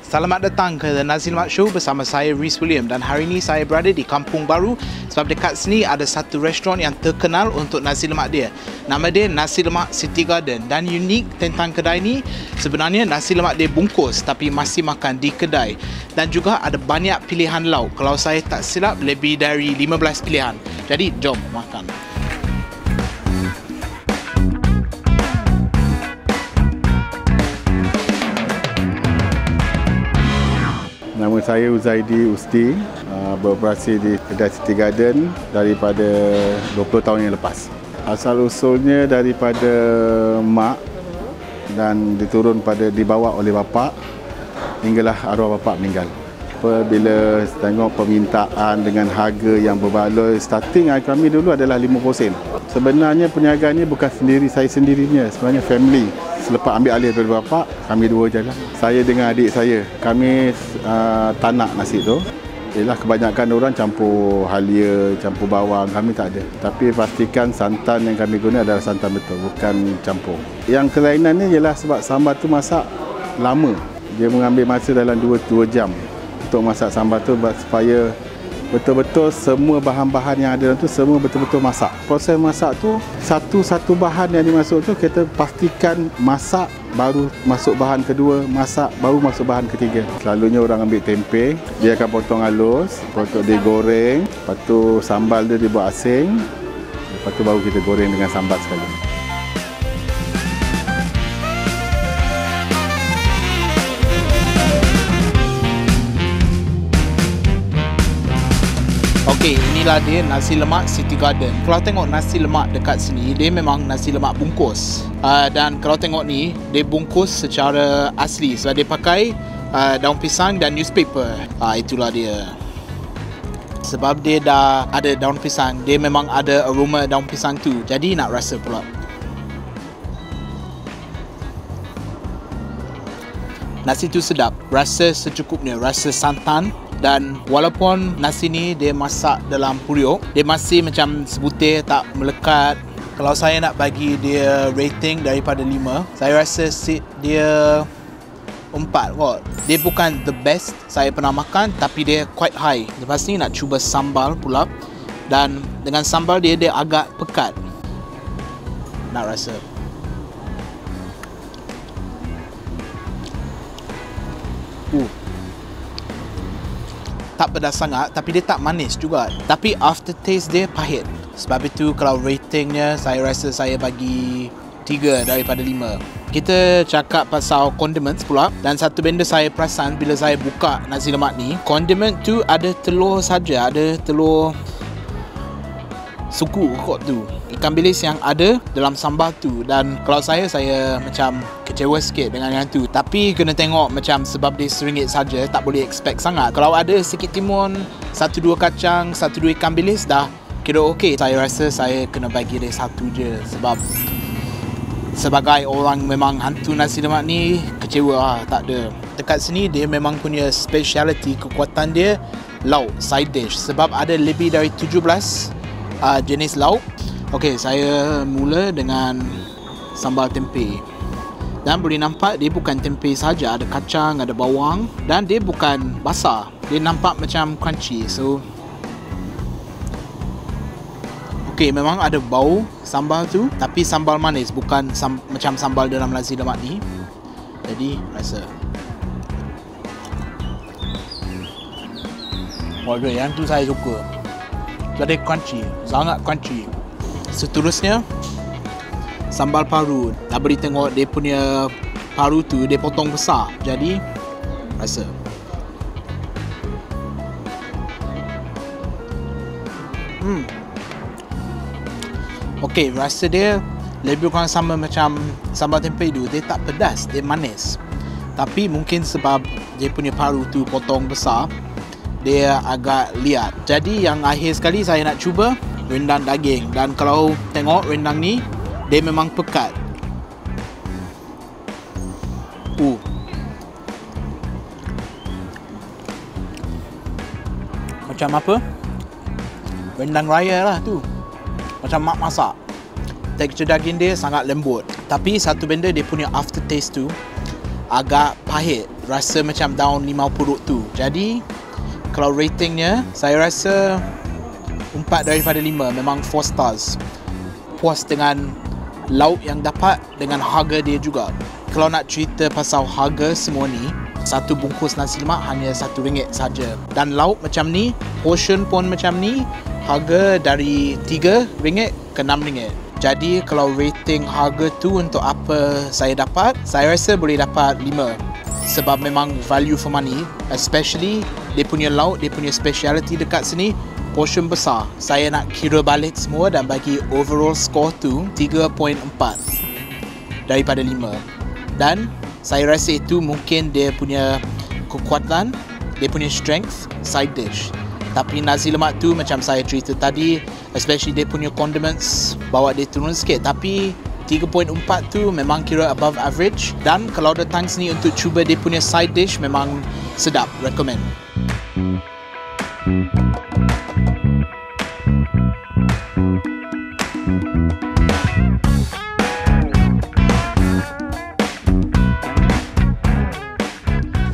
Selamat datang ke Nasi Lemak Show bersama saya Rhys William, dan hari ini saya berada di Kampung Baru sebab dekat sini ada satu restoran yang terkenal untuk nasi lemak dia. Nama dia Nasi Lemak CT Garden, dan unik tentang kedai ni sebenarnya nasi lemak dia bungkus tapi masih makan di kedai, dan juga ada banyak pilihan lauk. Kalau saya tak silap lebih dari 15 pilihan. Jadi jom makan. Nama saya Uzaidi Usti, beroperasi di kedai CT Garden daripada 20 tahun yang lepas. Asal-usulnya daripada mak dan dibawa oleh bapa hinggalah arwah bapa meninggal. Apabila tengok permintaan dengan harga yang berbaloi, starting kami dulu adalah 50 sen. Sebenarnya perniagaan ni bukan saya sendirinya, sebenarnya family. Selepas ambil alih daripada bapa, kami dua je lah. Saya dengan adik saya, kami tanak nasi tu. Ialah kebanyakan orang campur halia, campur bawang, kami tak ada. Tapi pastikan santan yang kami guna adalah santan betul, bukan campur. Yang kelainan ni ialah sebab sambal tu masak lama. Dia mengambil masa dalam 2 jam untuk masak sambal tu supaya betul-betul semua bahan-bahan yang ada dalam tu semua betul-betul masak. Proses masak tu, satu-satu bahan yang dimasuk tu kita pastikan masak, baru masuk bahan kedua, masak, baru masuk bahan ketiga. Selalunya orang ambil tempe, dia akan potong halus, potong dia goreng, lepas tu sambal dia dibuat asing, lepas tu baru kita goreng dengan sambal sekali. Okey, inilah dia Nasi Lemak CT Garden. Kalau tengok nasi lemak dekat sini, dia memang nasi lemak bungkus. Dan kalau tengok ni, dia bungkus secara asli sebab dia pakai daun pisang dan newspaper. Itulah dia. Sebab dia dah ada daun pisang, dia memang ada aroma daun pisang tu. Jadi nak rasa pula. Nasi tu sedap, rasa secukupnya, rasa santan. Dan walaupun nasi ni dia masak dalam periuk, dia masih macam sebutir, tak melekat. Kalau saya nak bagi dia rating daripada 5, saya rasa dia 4 kot. Dia bukan the best saya pernah makan, tapi dia quite high. Lepas ni nak cuba sambal pula, dan dengan sambal dia agak pekat. Nak rasa. Tak pedas sangat, tapi dia tak manis juga. Tapi aftertaste dia pahit. Sebab itu kalau ratingnya, saya rasa saya bagi 3 daripada 5. Kita cakap pasal condiments pula. Dan satu benda saya perasan bila saya buka nasi lemak ni, condiment tu ada telur saja, ada telur suku kot tu, ikan bilis yang ada dalam sambal tu. Dan kalau saya macam kecewa sikit dengan yang tu. Tapi kena tengok, macam sebab dia RM1 saja, tak boleh expect sangat. Kalau ada sikit timun, 1-2 kacang, 1-2 ikan bilis, dah kira okey. Saya rasa saya kena bagi dia 1 je, sebab sebagai orang memang hantu nasi lemak ni, kecewa tak ada. Dekat sini dia memang punya speciality, kekuatan dia lauk, side dish. Sebab ada lebih dari 17 jenis lauk. Okey, saya mula dengan sambal tempe. Dan boleh nampak dia bukan tempe saja, ada kacang, ada bawang, dan dia bukan basah. Dia nampak macam crunchy. So okey, memang ada bau sambal tu, tapi sambal manis, bukan macam sambal dalam nasi lemak ni. Jadi rasa. Waduh, yang tu saya suka. Jadi crunchy, sangat crunchy. Seterusnya sambal paru. Nak beri tengok dia punya paru tu, dia potong besar. Jadi rasa. Okey, rasa dia lebih kurang sama macam sambal tempe tu. Dia tak pedas, dia manis. Tapi mungkin sebab dia punya paru tu potong besar, dia agak liat. Jadi yang akhir sekali saya nak cuba rendang daging. Dan kalau tengok rendang ni, dia memang pekat. Macam apa? Rendang raya lah tu. Macam mak masak. Tekstur daging dia sangat lembut. Tapi satu benda, dia punya aftertaste tu agak pahit. rasa macam daun 50 tu. Jadi kalau ratingnya, saya rasa 4 daripada 5, memang 4 stars. Puas dengan lauk yang dapat, dengan harga dia juga. Kalau nak cerita pasal harga semua ni, satu bungkus nasi lemak hanya RM1 saja. Dan lauk macam ni, portion pun macam ni, harga dari RM3 ke RM6. Jadi kalau rating harga tu untuk apa saya dapat, saya rasa boleh dapat 5. Sebab memang value for money, especially dia punya lauk, dia punya speciality dekat sini, portion besar. Saya nak kira balik semua dan bagi overall score tu 3.4 daripada 5. Dan saya rasa itu mungkin dia punya kekuatan, dia punya strength, side dish. Tapi nasi lemak tu macam saya cerita tadi, especially dia punya condiments bawa dia turun sikit. Tapi 3.4 tu memang kira above average. Dan kalau datang sini untuk cuba dia punya side dish, memang sedap, recommend.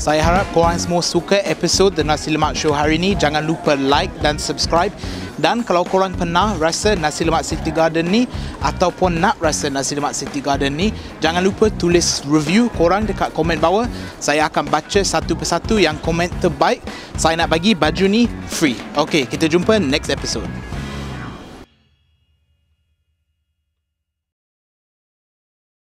Saya harap korang semua suka episod The Nasi Lemak Show hari ni. Jangan lupa like dan subscribe. Dan kalau korang pernah rasa Nasi Lemak CT Garden ni, ataupun nak rasa Nasi Lemak CT Garden ni, jangan lupa tulis review korang dekat komen bawah. Saya akan baca satu persatu yang komen terbaik. Saya nak bagi baju ni free. Okay, kita jumpa next episode.